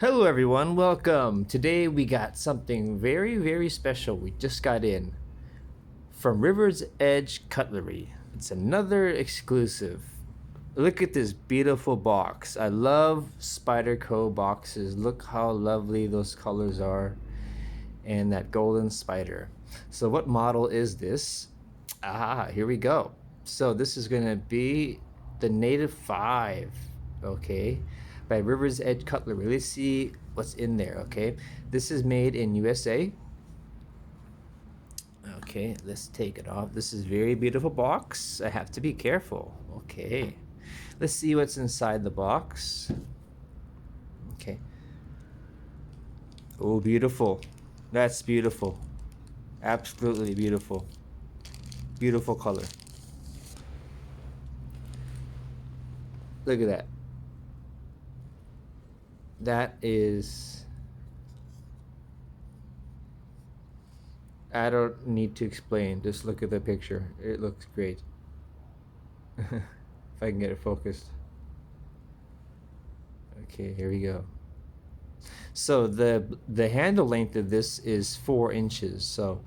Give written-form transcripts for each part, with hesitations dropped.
Hello everyone, welcome. Today we got something very special. We just got in from River's Edge Cutlery. It's another exclusive. Look at this beautiful box. I love Spyderco boxes. Look how lovely those colors are and that golden spider. So what model is this? Here we go. So this is going to be the Native 5, okay, by River's Edge Cutlery. Let's see what's in there, okay? This is made in USA. Okay, let's take it off. This is very beautiful box. I have to be careful. Okay, let's see what's inside the box. Okay. Oh, beautiful. That's beautiful. Absolutely beautiful. Beautiful color. Look at that. That is... I don't need to explain. Just look at the picture. It looks great. If I can get it focused. Okay, here we go. So the handle length of this is 4 inches. So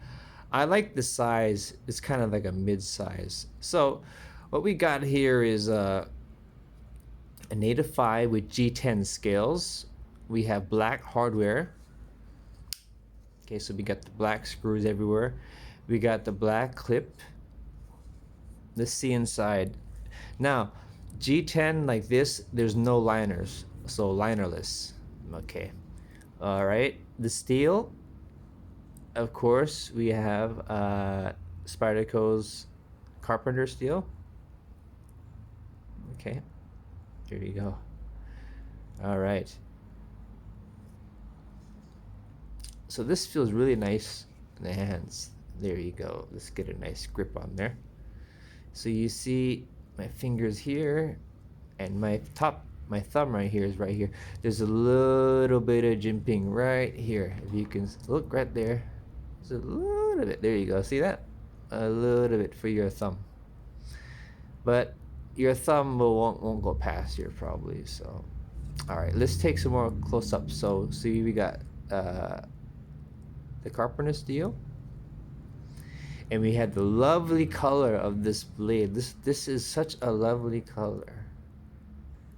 I like the size. It's kind of like a mid-size. So what we got here is a Native 5 with G10 scales. We have black hardware. Okay, so we got the black screws everywhere. We got the black clip. Let's see inside. Now, G10 like this, there's no liners, so linerless. Okay. All right. The steel, of course, we have Spyderco's carpenter steel. Okay. Here you go. All right. So this feels really nice in the hands. There you go. Let's get a nice grip on there. So you see my fingers here and my thumb right here is right here. There's a little bit of jimping right here. If you can look right there. There's a little bit. There you go. See that? A little bit for your thumb. But your thumb won't go past here probably. So, all right, let's take some more close up. So see, we got the carpenter steel, and we had the lovely color of this blade. This is such a lovely color.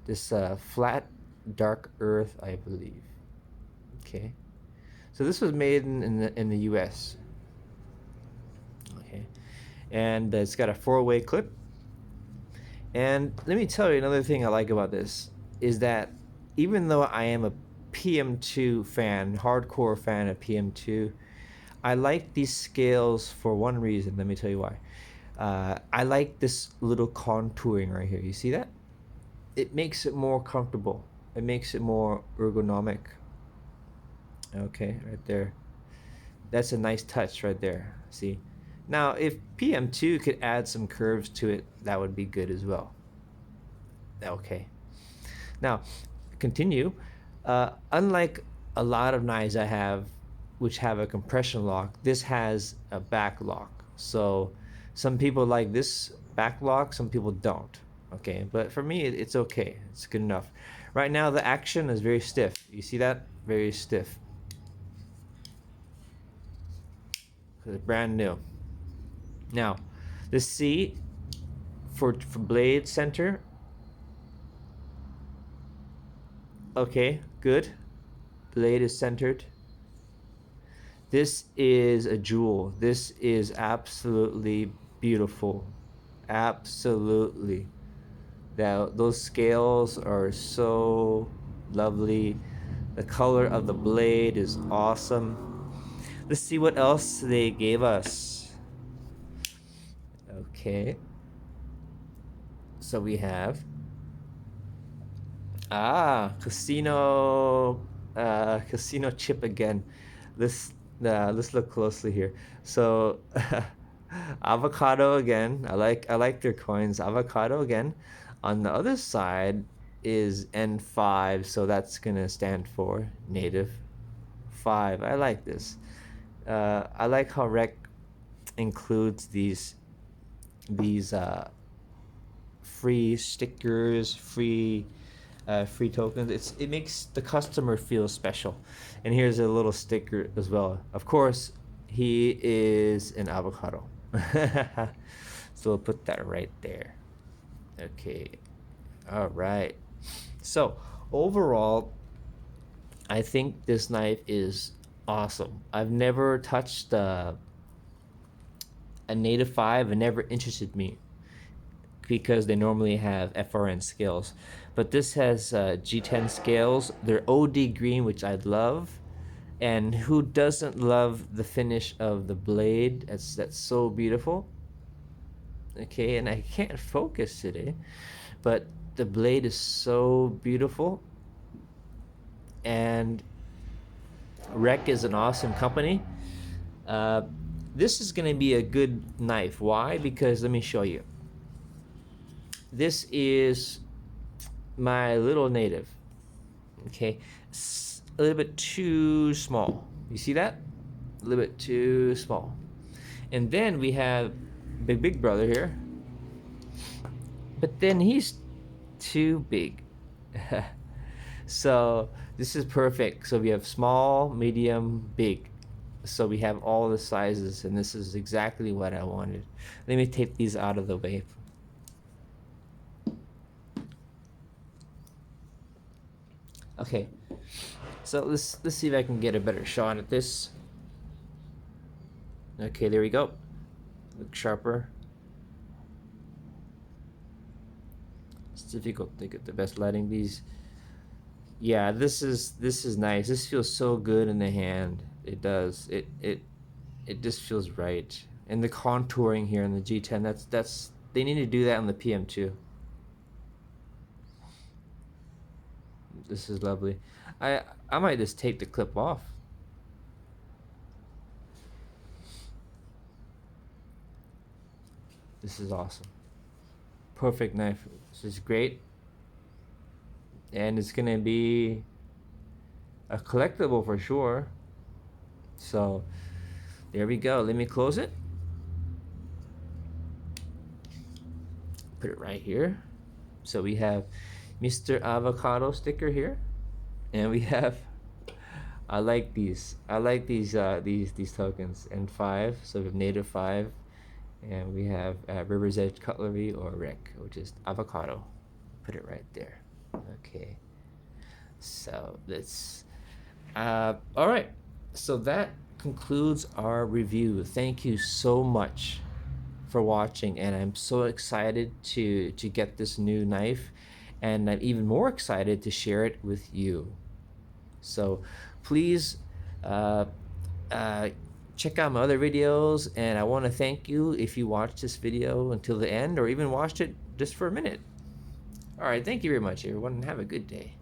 This flat dark earth, I believe. Okay, so this was made in the US. Okay, and it's got a 4-way clip. And let me tell you another thing I like about this is that even though I am a PM2 fan, hardcore fan of PM2, I like these scales for one reason. Let me tell you why. I like this little contouring right here. You see that? It makes it more comfortable. It makes it more ergonomic. Okay, right there. That's a nice touch right there. See? Now, if PM2 could add some curves to it, that would be good as well. Okay. Now, continue. Unlike a lot of knives I have, which have a compression lock, this has a back lock. So some people like this back lock, some people don't. Okay, but for me, it's okay. It's good enough. Right now, the action is very stiff. You see that? Very stiff. It's brand new. Now, the C for blade center. Okay, good. Blade is centered. This is a jewel. This is absolutely beautiful. Absolutely. Those scales are so lovely. The color of the blade is awesome. Let's see what else they gave us. Okay. So we have casino chip again. Let's look closely here. So avocado again. I like their coins. Avocado again. On the other side is N5, so that's gonna stand for Native 5. I like this. I like how Rec includes these free stickers, free free tokens. It makes the customer feel special. And here's a little sticker as well. Of course, he is an avocado. So we'll put that right there. Okay. All right. So overall, I think this knife is awesome. I've never touched a Native 5, and never interested me because they normally have FRN scales. But this has G10 scales. They're OD green, which I love. And who doesn't love the finish of the blade? That's so beautiful. Okay, and I can't focus today, but the blade is so beautiful. And Rec is an awesome company. This is going to be a good knife. Why? Because let me show you. This is my little Native. Okay, it's a little bit too small. You see that? A little bit too small. And then we have big brother here, but then he's too big. So this is perfect. So we have small, medium, big. So we have all the sizes, and this is exactly what I wanted. Let me take these out of the way. Okay, so let's see if I can get a better shot at this. Okay, there we go. Look sharper. It's difficult to get the best lighting. These, yeah, this is nice. This feels so good in the hand. It does. It just feels right. And the contouring here in the G10, that's they need to do that on the PM2. This is lovely. I might just take the clip off. This is awesome. Perfect knife. This is great. And it's gonna be a collectible for sure. So there we go. Let me close it. Put it right here. So we have Mr. Avocado sticker here, and we have, I like these tokens, and 5. So we have Native 5, and we have River's Edge Cutlery or Rec, which is avocado. Put it right there. Okay, so let's all right, so that concludes our review. Thank you so much for watching, and I'm so excited to get this new knife, and I'm even more excited to share it with you. So please check out my other videos, and I want to thank you if you watched this video until the end, or even watched it just for a minute. All right, thank you very much, everyone, and have a good day.